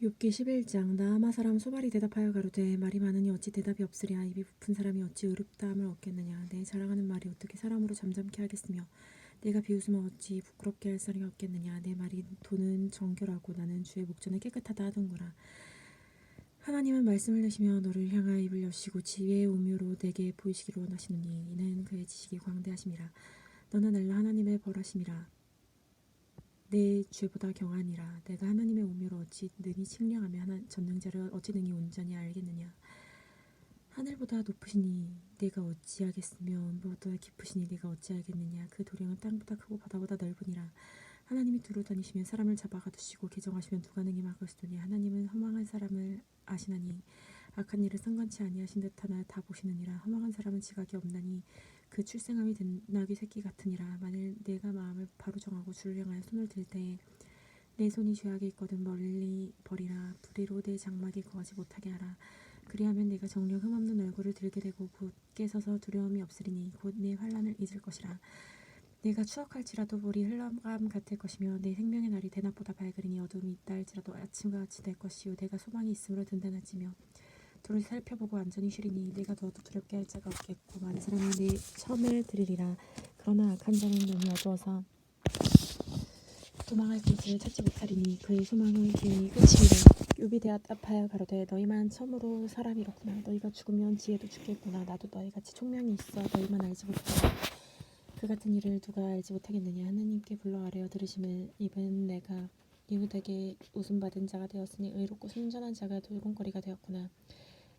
욥기 11장. 나아마 사람 소발이 대답하여 가로되 말이 많으니 어찌 대답이 없으랴. 입이 부푼 사람이 어찌 의롭다함을 얻겠느냐. 내 자랑하는 말이 어떻게 사람으로 잠잠케 하겠으며 내가 비웃으면 어찌 부끄럽게 할 사람이 없겠느냐. 내 말이 도는 정결하고 나는 주의 목전에 깨끗하다 하던구나. 하나님은 말씀을 내시며 너를 향하여 입을 여시고 지혜의 우묘로 내게 보이시기를 원하시느니 이는 그의 지식이 광대하심이라. 너는 알라 하나님의 벌하심이라. 내 죄보다 경하니라. 내가 하나님의 우묘를 어찌 능히 측량하며 전능자를 어찌 능히 온전히 알겠느냐. 하늘보다 높으시니 내가 어찌하겠으며 은보다 깊으시니 내가 어찌하겠느냐. 그 도량은 땅보다 크고 바다보다 넓으니라. 하나님이 두루 다니시면 사람을 잡아 가두시고 개정하시면 누가 능히 막을 수 있느냐. 하나님은 허망한 사람을 아시나니 악한 일을 상관치 아니하신 듯하나 다 보시느니라. 허망한 사람은 지각이 없나니 그 출생함이 된 나귀 새끼 같으니라. 만일 내가 마음을 바로 정하고 주를 향하여 손을 들 때에 내 손이 죄악에 있거든 멀리 버리라. 불의로 내 장막이 거하지 못하게 하라. 그리하면 내가 정녕 흠없는 얼굴을 들게 되고 굳게 서서 두려움이 없으리니 곧 내 환난을 잊을 것이라. 내가 추억할지라도 물이 흘러감 같을 것이며 내 생명의 날이 대낮보다 밝으리니 어둠이 있다 할지라도 아침과 같이 될 것이요 내가 소망이 있으므로 든든하지며 둘을 살펴보고 안전히 쉬리니 내가 너도 두렵게 할 자가 없겠고 많은 사람이 내 첨을 들으리라. 그러나 악한 자는 눈이 어두워서 도망할 곳을 찾지 못하리니 그의 소망은 기운이 끝이니라. 욥이 대답하여 가로되 너희만 참으로 사람이로구나. 너희가 죽으면 지혜도 죽겠구나. 나도 너희같이 총명이 있어 너희만 알지 못하라. 그 같은 일을 누가 알지 못하겠느냐. 하나님께 불러 아뢰어 들으심을 입은 내가 이웃에게 웃음받은 자가 되었으니 의롭고 순전한 자가 돌공거리가 되었구나.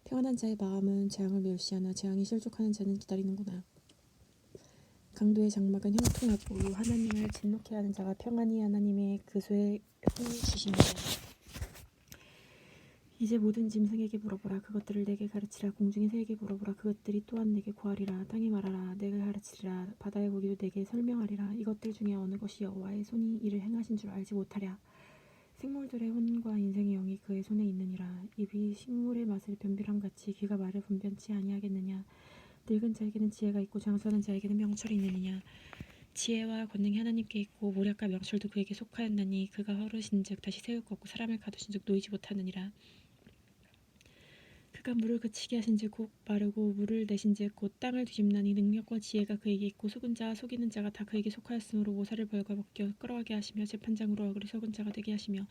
평안한 자의 마음은 재앙을 멸시하나 재앙이 실족하는 자는 기다리는구나. 강도의 장막은 형통하고 하나님을 진노케 하는 자가 평안히 하나님의 그소에 힘 주시니라. 이제 모든 짐승에게 물어보라. 그것들을 내게 가르치라. 공중의 새에게 물어보라. 그것들이 또한 내게 구하리라. 땅에 말하라. 내가 가르치리라. 바다의 고기도 내게 설명하리라. 이것들 중에 어느 것이 여호와의 손이 이를 행하신 줄 알지 못하랴. 생물들의 혼과 인생의 영이 그의 손에 있느니라. 입이 식물의 맛을 변별함같이 귀가 말을 분변치 아니하겠느냐. 늙은 자에게는 지혜가 있고 장수하는 자에게는 명철이 있느니냐. 지혜와 권능이 하나님께 있고 모략과 명철도 그에게 속하였나니 그가 허르신즉 다시 세울 것고 사람을 가두신즉 놓이지 못하느니라. 그가 물을 그치게 하신즉 곧 마르고 물을 내신즉 곧 땅을 뒤집나니 능력과 지혜가 그에게 있고 속은 자와 속이는 자가 다 그에게 속하였으므로 모사를 벌거벗겨 끌어가게 하시며 재판장으로 얼굴이 속은 자가 되게 하시며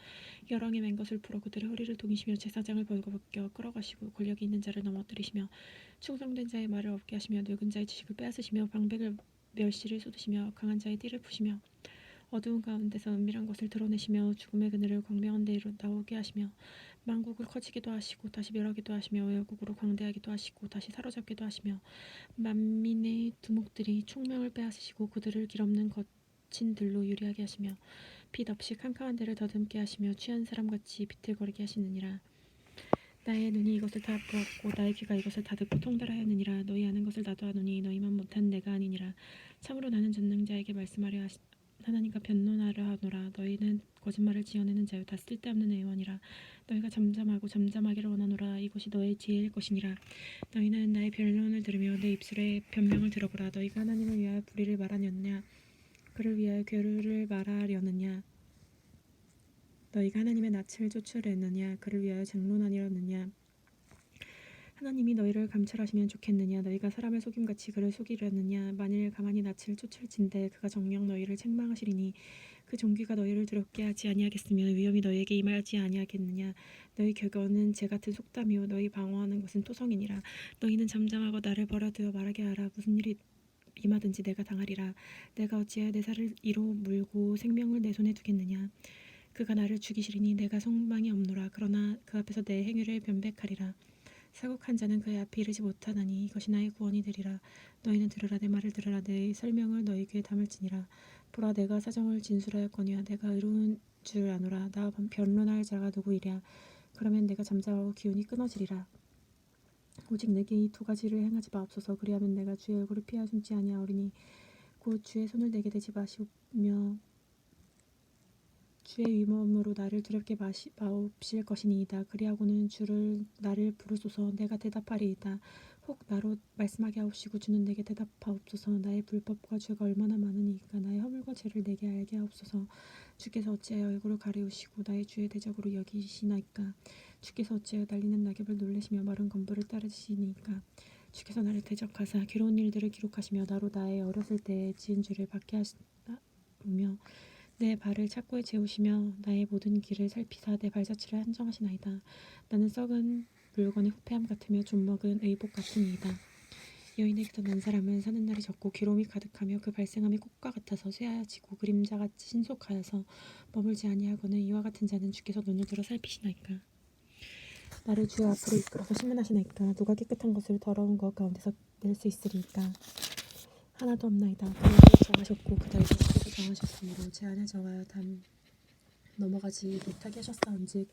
여랑에 맨 것을 풀어 그들의 허리를 동이시며 제사장을 벌거벗겨 끌어가시고 권력이 있는 자를 넘어뜨리시며 충성된 자의 말을 없게 하시며 늙은 자의 지식을 빼앗으시며 방백을 멸시를 쏟으시며 강한 자의 띠를 푸시며 어두운 가운데서 은밀한 것을 드러내시며 죽음의 그늘을 광명한 데로 나오게 하시며 만국을 커지기도 하시고 다시 멸하기도 하시며 외국으로 광대하기도 하시고 다시 사로잡기도 하시며 만민의 두목들이 총명을 빼앗으시고 그들을 길없는 거친 들로 유리하게 하시며 빛 없이 캄캄한 데를 더듬게 하시며 취한 사람같이 비틀거리게 하시느니라. 나의 눈이 이것을 다 보았고 나의 귀가 이것을 다 듣고 통달하였느니라. 너희 아는 것을 나도 아노니 너희만 못한 내가 아니니라. 참으로 나는 전능자에게 말씀하려 하나님과 변론하려 하노라. 너희는 거짓말을 지어내는 자요 다 쓸데없는 의원이라. 너희가 잠잠하고 잠잠하기를 원하노라. 이것이 너의 지혜일 것이니라. 너희는 나의 변론을 들으며 내 입술의 변명을 들어보라. 너희가 하나님을 위하여 불의를 말하느냐 그를 위하여 괴를 말하려느냐. 너희가 하나님의 낯을 쫓으려느냐 그를 위하여 장론하려느냐. 하나님이 너희를 감찰하시면 좋겠느냐. 너희가 사람을 속임같이 그를 속이려느냐. 만일 가만히 낯을 쫓을진대 그가 정녕 너희를 책망하시리니 그 종귀가 너희를 두렵게 하지 아니하겠으며 위험이 너희에게 임하지 아니하겠느냐. 너희 격언은 재같은 속담이요 너희 방어하는 것은 토성이니라. 너희는 잠잠하고 나를 벌어들여 말하게 하라. 무슨 일이 임하든지 내가 당하리라. 내가 어찌하여 내 살을 이로 물고 생명을 내 손에 두겠느냐. 그가 나를 죽이시리니 내가 소망이 없노라. 그러나 그 앞에서 내 행위를 변백하리라. 사곡한 자는 그의 앞에 이르지 못하나니 이것이 나의 구원이 되리라. 너희는 들으라. 내 말을 들으라. 내 설명을 너희 귀에 담을지니라. 보라 내가 사정을 진술하였거니와 내가 의로운 줄 아노라. 나 변론할 자가 누구이랴. 그러면 내가 잠잠하고 기운이 끊어지리라. 오직 내게 이 두 가지를 행하지 마옵소서. 그리하면 내가 주의 얼굴을 피하 숨지 아니하오리니 곧 주의 손을 내게 대지 마시며 주의 위엄으로 나를 두렵게 마옵실 것이니이다. 그리하고는 주를 나를 부르소서. 내가 대답하리이다. 혹 나로 말씀하게 하옵시고 주는 내게 대답하옵소서. 나의 불법과 죄가 얼마나 많으니까 나의 허물과 죄를 내게 알게 하옵소서. 주께서 어찌하여 얼굴을 가리우시고 나의 주의 대적으로 여기시나이까. 주께서 어찌하여 날리는 낙엽을 놀래시며 마른 건불을 따르시니까. 주께서 나를 대적하사 괴로운 일들을 기록하시며 나로 나의 어렸을 때에 지은 죄를 받게 하시며 내 발을 착고에 재우시며 나의 모든 길을 살피사 내 발자취를 한정하시나이다. 나는 썩은 물건의 후패함 같으며 좀먹은 의복 같으니이다. 여인에게서 난 사람은 사는 날이 적고 괴로움이 가득하며 그 발생함이 꽃과 같아서 쇠하여지고 그림자같이 신속하여서 머물지 아니하거늘 이와 같은 자는 주께서 눈을 들어 살피시나이까. 나를 주의 앞으로 이끌어서 신문하시나이까. 누가 깨끗한 것을 더러운 것 가운데서 낼 수 있으리이까. 하나도 없나이다. 그를 정하셨고 그 달도 주께서 정하셨으므로 제 안에 정하여 넘어가지 못하게 하셨사온즉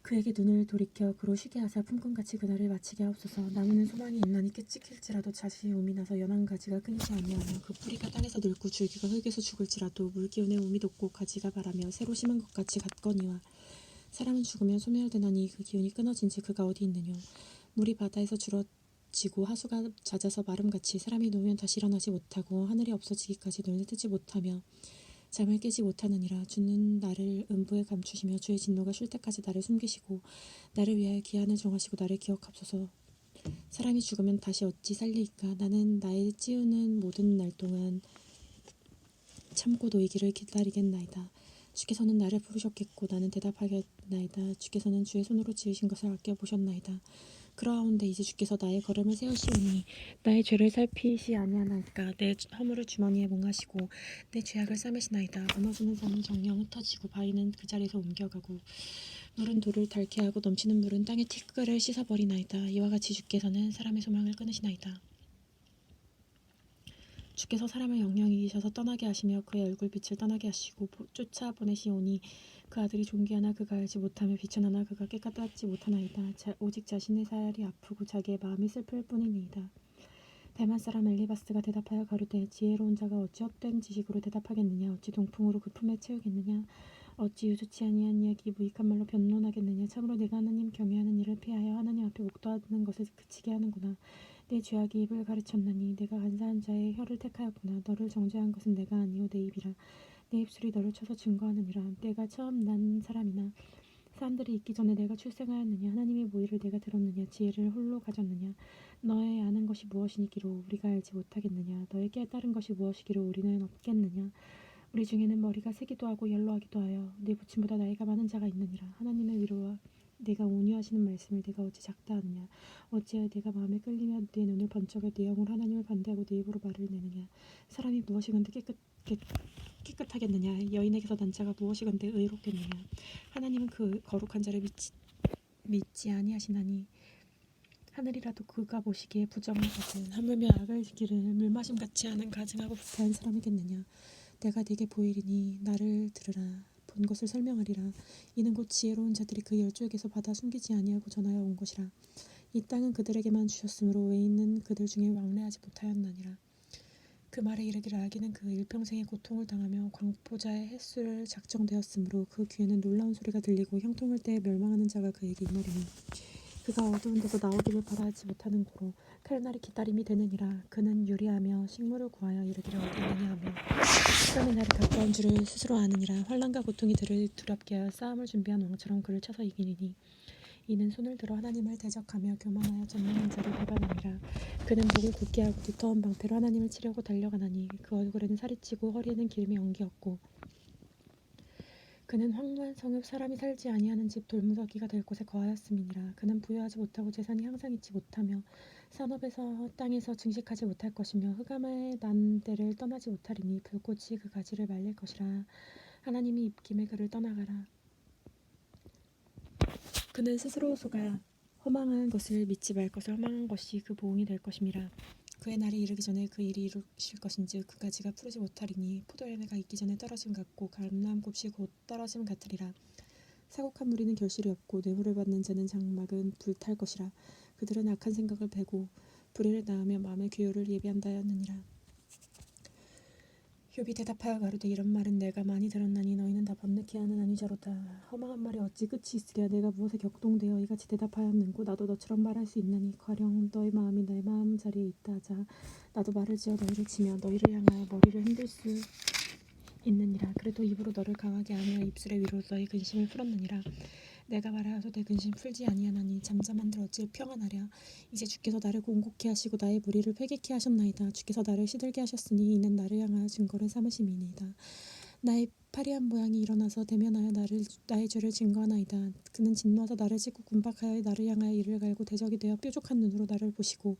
그에게 눈을 돌이켜 그로 쉬게 하사 품꾼같이 그날을 마치게 하옵소서. 나무는 소망이 있나니 찍힐지라도 다시 옴이 나서 연한 가지가 끊이지 아니하며 그 뿌리가 땅에서 늙고 줄기가 흙에서 죽을지라도 물기운에 옴이 돋고 가지가 바라며 새로 심은 것 같이 같거니와 사람은 죽으면 소멸되나니 그 기운이 끊어진지 그가 어디 있느뇨. 물이 바다에서 줄어지고 하수가 잦아서 마름같이 사람이 누우면 다시 일어나지 못하고 하늘이 없어지기까지 눈을 뜨지 못하며 잠을 깨지 못하느니라. 주는 나를 음부에 감추시며 주의 진노가 쉴 때까지 나를 숨기시고 나를 위하여 기한을 정하시고 나를 기억하옵소서. 사람이 죽으면 다시 어찌 살리이까. 나는 나의 찌우는 모든 날 동안 참고 노이기를 기다리겠나이다. 주께서는 나를 부르셨겠고 나는 대답하겠나이다. 주께서는 주의 손으로 지으신 것을 아껴보셨나이다. 그러하온데 이제 주께서 나의 걸음을 세우시오니 나의 죄를 살피시 아니하나이까. 내 허물을 주머니에 몽하시고 내 죄악을 싸매시나이다. 무너지는 산은 정령 흩어지고 바위는 그 자리에서 옮겨가고 물은 돌을 닳게 하고 넘치는 물은 땅의 티끌을 씻어버리나이다. 이와 같이 주께서는 사람의 소망을 끊으시나이다. 주께서 사람을 영영 이기셔서 떠나게 하시며 그의 얼굴빛을 떠나게 하시고 쫓아보내시오니 그 아들이 존귀하나 그가 알지 못하며 비천하나 그가 깨닫지 못하나이다. 오직 자신의 살이 아프고 자기의 마음이 슬플 뿐이니이다. 대만 사람 엘리바스가 대답하여 가로되 지혜로운 자가 어찌 헛된 지식으로 대답하겠느냐. 어찌 동풍으로 그 품에 채우겠느냐. 어찌 유수치 아니한 이야기 무익한 말로 변론하겠느냐. 참으로 내가 하나님 경외하는 일을 피하여 하나님 앞에 목도하는 것을 그치게 하는구나. 내 죄악이 입을 가르쳤나니 내가 간사한 자의 혀를 택하였구나. 너를 정죄한 것은 내가 아니오 내 입이라. 내 입술이 너를 쳐서 증거하느니라. 내가 처음 난 사람이나 사람들이 있기 전에 내가 출생하였느냐. 하나님의 모의를 내가 들었느냐. 지혜를 홀로 가졌느냐. 너의 아는 것이 무엇이기로 우리가 알지 못하겠느냐. 너의 깨달은 것이 무엇이기로 우리는 없겠느냐. 우리 중에는 머리가 세기도 하고 연로하기도 하여 내 부친보다 나이가 많은 자가 있느니라. 하나님의 위로와 내가 온유하시는 말씀을 내가 어찌 작다 하느냐. 어찌하여 내가 마음에 끌리며 내 눈을 번쩍여 내 영으로 하나님을 반대하고 내 입으로 말을 내느냐. 사람이 무엇이건대 깨끗하겠느냐. 여인에게서 난 자가 무엇이건대 의롭겠느냐. 하나님은 그 거룩한 자를 믿지 아니하시나니 하늘이라도 그가 보시기에 부정하거든. 하물며 악을 기를 물마심같이 하는 가증하고 부패한 사람이겠느냐. 내가 네게 보이리니 나를 들으라. 본 것을 설명하리라. 이는 곧 지혜로운 자들이 그 열조에게서 받아 숨기지 아니하고 전하여 온 것이라. 이 땅은 그들에게만 주셨으므로 외 있는 그들 중에 왕래하지 못하였나니라. 그 말에 이르기를 악인은 그 일평생의 고통을 당하며 광포자의 횟수를 작정되었으므로 그 귀에는 놀라운 소리가 들리고 형통할 때에 멸망하는 자가 그에게 이르리니 그가 어두운 데서 나오기를 바라지 못하는 고로 칼날이 기다림이 되느니라. 그는 유리하며 식물을 구하여 이르기를 어디 있느냐 하며 시간의 날이 가까운 줄을 스스로 아느니라. 환난과 고통이 그를 두렵게 하여 싸움을 준비한 왕처럼 그를 쳐서 이기리니 이는 손을 들어 하나님을 대적하며 교만하여 전능한 자를 배반하니라. 그는 목을 굳게 하고 두터운 방패로 하나님을 치려고 달려가나니 그 얼굴에는 살이 찌고 허리에는 기름이 엉기었고 그는 황무한 성읍 사람이 살지 아니하는 집 돌무더기가 될 곳에 거하였음이니라. 그는 부유하지 못하고 재산이 항상 있지 못하며 산업에서 땅에서 증식하지 못할 것이며 흑암의 난 데를 떠나지 못하리니 불꽃이 그 가지를 말릴 것이라. 하나님이 입김에 그를 떠나가라. 그는 스스로 속아 허망한 것을 믿지 말 것을 허망한 것이 그 보응이 될 것임이라. 그의 날이 이르기 전에 그 일이 이루실 것인즉 그 가지가 푸르지 못하리니 포도열매가 익기 전에 떨어짐 같고 감람꽃이 곧 떨어짐 같으리라. 사곡한 무리는 결실이 없고 뇌물을 받는 자는 장막은 불탈 것이라. 그들은 악한 생각을 베고 불의를 낳으며 마음의 규율을 예비한다였느니라. 욥이 대답하여 가로되 이런 말은 내가 많이 들었나니 너희는 다 번뇌케 하는 아니자로다. 허망한 말이 어찌 끝이 있으랴. 내가 무엇에 격동되어 이같이 대답하였는고 나도 너처럼 말할 수 있나니 가령 너희 마음이 내 마음 자리에 있다 하자 나도 말을 지어 너희를 치며 너희를 향하여 머리를 흔들 수 있느니라. 그래도 입으로 너를 강하게 하며 입술의 위로 너희 근심을 풀었느니라. 내가 말하여도 내 근심 풀지 아니하나니 잠잠한들 어찌 평안하랴. 이제 주께서 나를 공고케 하시고 나의 무리를 회개케 하셨나이다. 주께서 나를 시들게 하셨으니 이는 나를 향하여 증거를 삼으심이니이다. 나의 파리한 모양이 일어나서 대면하여 나의 죄를 증거하나이다. 그는 진노하사 나를 찢고 군박하여 나를 향하여 이를 갈고 대적이 되어 뾰족한 눈으로 나를 보시고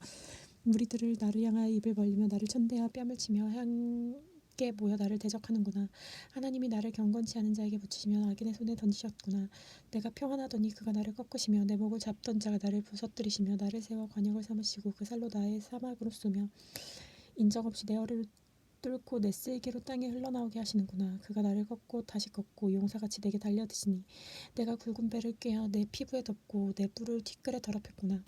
무리들을 나를 향하여 입을 벌리며 나를 천대하여 뺨을 치며 함께 모여 나를 대적하는구나. 하나님이 나를 경건치 않은 자에게 붙이시며 악인의 손에 던지셨구나. 내가 평안하더니 그가 나를 꺾으시며 내 목을 잡던 자가 나를 부서뜨리시며 나를 세워 관역을 삼으시고 그 살로 나의 사막으로 쏘며 인정없이 내 허리를 뚫고 내 쓸개로 땅에 흘러나오게 하시는구나. 그가 나를 꺾고 다시 꺾고 용사같이 내게 달려드시니 내가 굵은 배를 꿰어 내 피부에 덮고 내 뿔을 티끌에 더럽혔구나.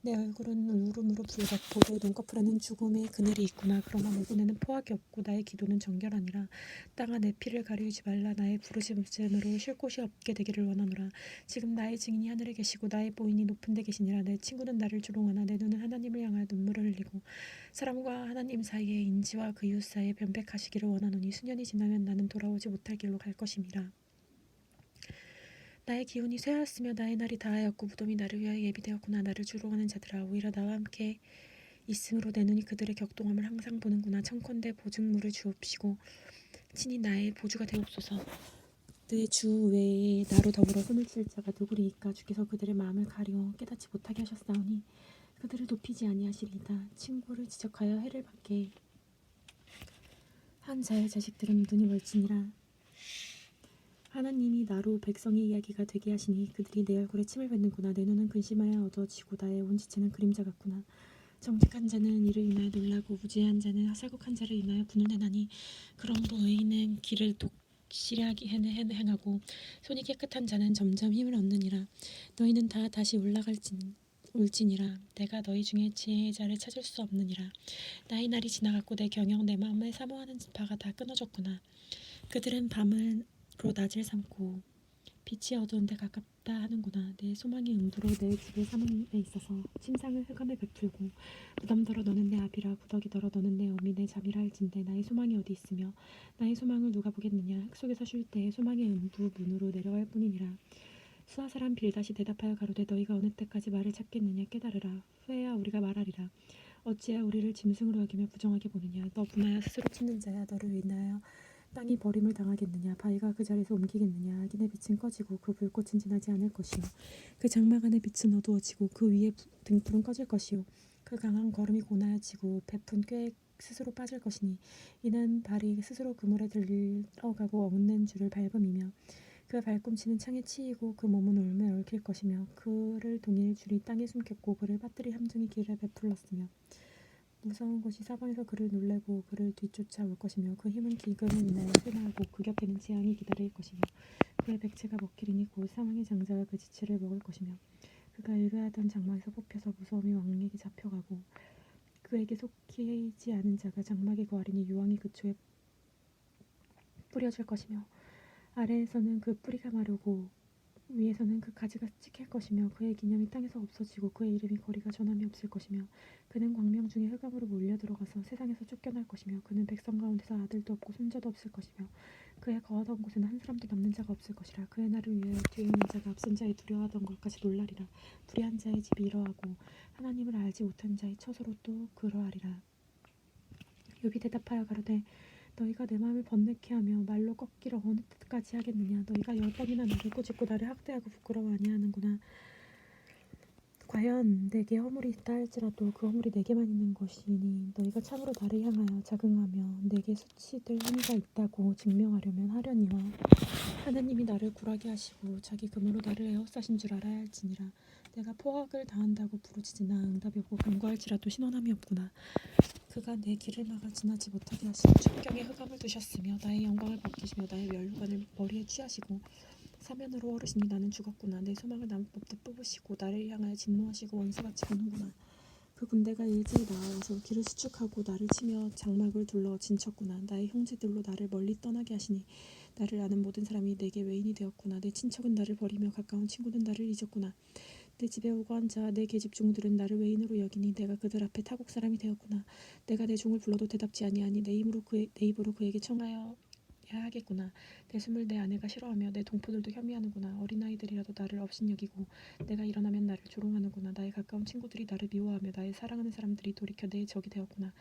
내 얼굴은 울음으로 붉었고 내 눈꺼풀에는 죽음의 그늘이 있구나. 그러나 내 손에는 포악이 없고 나의 기도는 정결하니라. 땅아 내 피를 가리우지 말라. 나의 부르짖음으로 쉴 곳이 없게 되기를 원하노라. 지금 나의 증인이 하늘에 계시고 나의 보인이 높은 데 계시니라. 내 친구는 나를 조롱하나 내 눈은 하나님을 향하여 눈물을 흘리고 사람과 하나님 사이에 인지와 그 이웃 사이에 변백하시기를 원하노니 수년이 지나면 나는 돌아오지 못할 길로 갈 것임이라. 나의 기운이 쇠하였으며 나의 날이 다하였고 무덤이 나를 위하여 예비되었구나. 나를 조롱하는 자들아 오히려 나와 함께 있으므로 내 눈이 그들의 격동함을 항상 보는구나. 청컨대 보증물을 주옵시고 친히 나의 보주가 되옵소서. 내 주 외에 나로 더불어 손을 칠 자가 누구리이까. 주께서 그들의 마음을 가리워 깨닫지 못하게 하셨사오니 그들을 높이지 아니하시리이다. 친구를 지적하여 해를 받게 한 자의 자식들은 눈이 멀지니라. 하나님이 나로 백성의 이야기가 되게 하시니 그들이 내 얼굴에 침을 뱉는구나. 내 눈은 근심하여 어두워지고 나의 온 지체는 그림자 같구나. 정직한 자는 이를 인하여 놀라고 무죄한 자는 살국한 자를 인하여 분노하나니 그러므로 의인은 길을 독실하게 행하고 손이 깨끗한 자는 점점 힘을 얻느니라. 너희는 다 다시 올지니라. 내가 너희 중에 지혜자를 찾을 수 없느니라. 나의 날이 지나갔고 내 경영 내 마음에 사모하는 바가 다 끊어졌구나. 그들은 밤으로 낮을 삼고 빛이 어두운 데 가깝다 하는구나. 내 소망의 음부로 내 주를 삼음에 있어서 침상을 흑암에 베풀고 무덤더러 너는 내 아비라 구더기더러 너는 내 어미 내 잠이라 할진대 나의 소망이 어디 있으며 나의 소망을 누가 보겠느냐. 흙 속에서 쉴 때에 소망의 음부 문으로 내려갈 뿐이니라. 수아 사람 빌닷이 대답하여 가로되 너희가 어느 때까지 말을 찾겠느냐. 깨달으라. 후에야 우리가 말하리라. 어찌하여 우리를 짐승으로 여기며 부정하게 보느냐. 너 분하여 스스로 치는 자야. 너를 인하여 땅이 버림을 당하겠느냐. 바위가 그 자리에서 옮기겠느냐. 악인의 빛은 꺼지고 그 불꽃은 지나지 않을 것이요 그 장막 안의 빛은 어두워지고 그 위에 등불은 꺼질 것이요 그 강한 걸음이 고나여지고 베푼 꾀에 스스로 빠질 것이니 이는 발이 스스로 그물에 들어가고 얽는 줄을 밟음이며 그 발꿈치는 창에 치이고 그 몸은 울며 얽힐 것이며 그를 동일 줄이 땅에 숨겼고 그를 빠뜨릴 함정이 길에 베풀렀으며 무서운 것이 사방에서 그를 놀래고 그를 뒤쫓아 올 것이며 그 힘은 기근을 인하여 쇠나하고 그 곁에는 재앙이 기다릴 것이며 그의 백체가 먹히리니 곧 사망의 장자가 그 지체를 먹을 것이며 그가 일가하던 장막에서 뽑혀서 무서움이 왕에게 잡혀가고 그에게 속히지 않은 자가 장막에 거하리니 유황이 그초에 뿌려질 것이며 아래에서는 그 뿌리가 마르고 위에서는 그 가지가 찍힐 것이며 그의 기념이 땅에서 없어지고 그의 이름이 거리가 전함이 없을 것이며 그는 광명 중에 흑암으로 몰려들어가서 세상에서 쫓겨날 것이며 그는 백성 가운데서 아들도 없고 손자도 없을 것이며 그의 거하던 곳에는 한 사람도 남는 자가 없을 것이라. 그의 날을 위하여 뒤에 있는 자가 앞선 자의 두려워하던 것까지 놀라리라. 불의한 자의 집이 이러하고 하나님을 알지 못한 자의 처소로 또 그러하리라. 욥이 대답하여 가로되 너희가 내 마음을 번뇌케 하며 말로 꺾기를 어느 때까지 하겠느냐. 너희가 10번이나 나를 꾸짖고 나를 학대하고 부끄러워 아니하는구나. 과연 내게 허물이 있다 할지라도 그 허물이 내게만 있는 것이니 너희가 참으로 나를 향하여 자긍하며 내게 수치될 행위가 있다고 증명하려면 하려니와 하나님이 나를 굴하게 하시고 자기 금으로 나를 에워싸신 줄 알아야 할지니라. 내가 포악을 당한다고 부르짖으나 응답이 없고 간구할지라도 신원함이 없구나. 그가 내 길을 막아 지나지 못하게 하시고 천경에 흑암을 두셨으며 나의 영광을 벗기시며 나의 면류관을 머리에 취하시고 사면으로 어르시니 나는 죽었구나. 내 소망을 나무 뽑듯 뽑으시고 나를 향하여 진노하시고 원수같이 보는구나. 그 군대가 일제히 나와서 길을 수축하고 나를 치며 장막을 둘러 진쳤구나. 나의 형제들로 나를 멀리 떠나게 하시니 나를 아는 모든 사람이 내게 외인이 되었구나. 내 친척은 나를 버리며 가까운 친구는 나를 잊었구나. 내 집에 오고 앉아 내 계집 종들은 나를 외인으로 여기니 내가 그들 앞에 타국 사람이 되었구나. 내가 내 종을 불러도 대답지 아니하니 내 입으로 그에게 청하여 하겠구나. 내 숨을 내 아내가 싫어하며 내 동포들도 혐의하는구나. 어린아이들이라도 나를 업신여기고 내가 일어나면 나를 조롱하는구나. 나의 가까운 친구들이 나를 미워하며 나의 사랑하는 사람들이 돌이켜 내 적이 되었구나.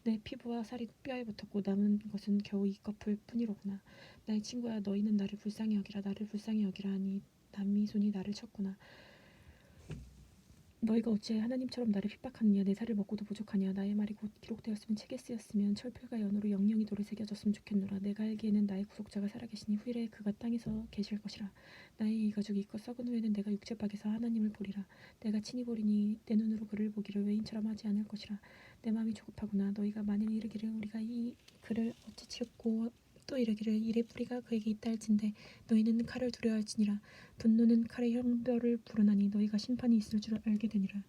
내 피부와 살이 뼈에 붙었고 남은 것은 겨우 이 껍을 뿐이로구나. 나의 친구야, 너희는 나를 불쌍히 여기라. 나를 불쌍히 여기라 하니 남이 손이 나를 쳤구나. 너희가 어찌하여 하나님처럼 나를 핍박하느냐. 내 살을 먹고도 부족하냐. 나의 말이 곧 기록되었으면 책에 쓰였으면 철필과 연으로 영영이 돌에 새겨졌으면 좋겠노라. 내가 알기에는 나의 구속자가 살아계시니 후일에 그가 땅에서 계실 것이라. 나의 이 가죽이 이껏 썩은 후에는 내가 육체박에서 하나님을 보리라. 내가 친히 보리니 내 눈으로 그를 보기를 외인처럼 하지 않을 것이라. 내 마음이 조급하구나. 너희가 만일 이르기를 우리가 이 그를 어찌 치었고 또 이르기를 이의 뿌리가 그에게 있다 할진대 너희는 칼을 두려워할지니라. 분노는 칼의 형벌을 부르나니 너희가 심판이 있을 줄 알게 되니라.